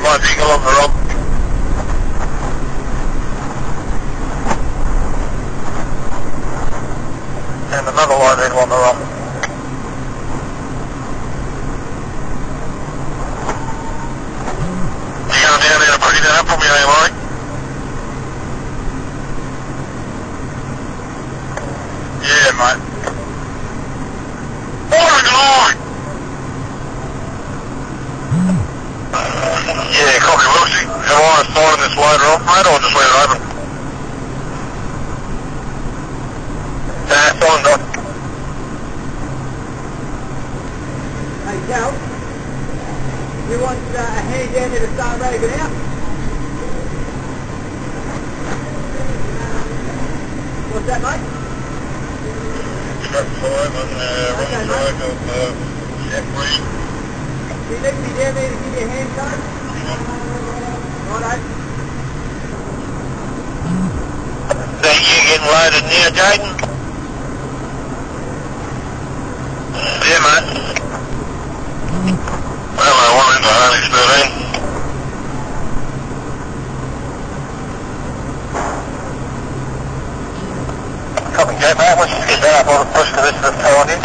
my vehicle on the road. And another light vehicle on the road. You going down there to pretty that up for me, eh, Mike? Yeah, mate. Oh my God! Yeah, copy, Wilsey. Am I starting this loader off, mate, or just leave it open? It's on, Doc. Hey, Cal, you want a hand down there to start raving out? What's that, mate? Truck 5 on the wrong side of Chef Reed. Do you need me down there to give you a hand code? Righto. So you getting loaded now, Jayden? Yeah, mate. Well, I want into Harley's 13. Copy, Jay, mate. Let's just get that up on the push to this tow on in.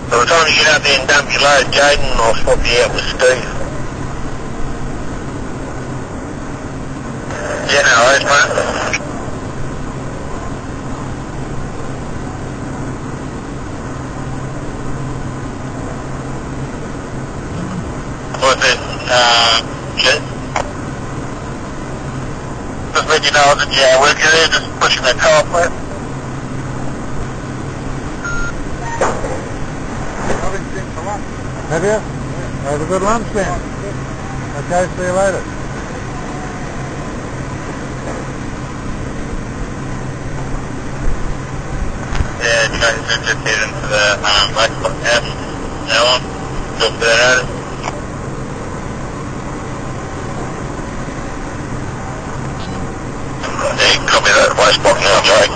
By the time you get up there and dump your load, Jayden, I'll swap you out with Steve. Yeah, no worries, mate. What's it? Shit? Just let you know that, yeah, working there, just pushing that car up there. Have you? Have a good lunch then. Okay, see you later. Yeah, trying to just head into the Black Spot house. Now on. Go for that out. Yeah, copy that Black Spot now, Jake.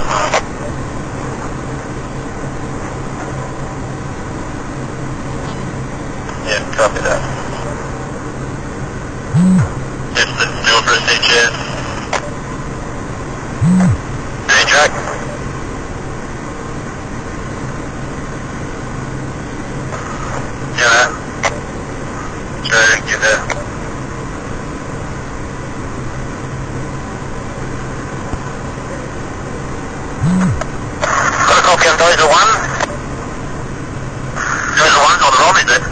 Yeah, copy that. Just do it for a seat, Chad. Hey, Jack. Yeah. Try to get that. Got a copy on Dozer 1. Dozer 1's on the wrong, is it?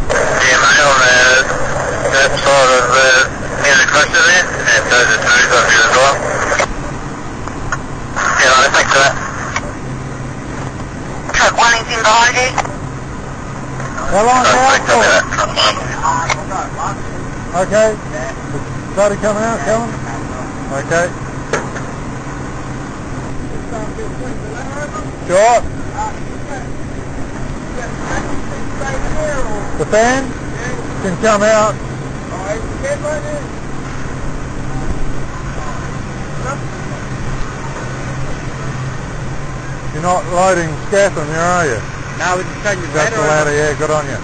Yeah, mate, on that side of near the cluster there. And Dozer 2's on here as well. Yeah, no, thanks for that. Truck 1 is in behind you. How long out Copy that, for? truck 1. Okay. Started coming out, Callum? Okay. Sure. The fan can come out. You're not loading scaff in there, are you? No, we just changed the That's the ladder, yeah, good on you.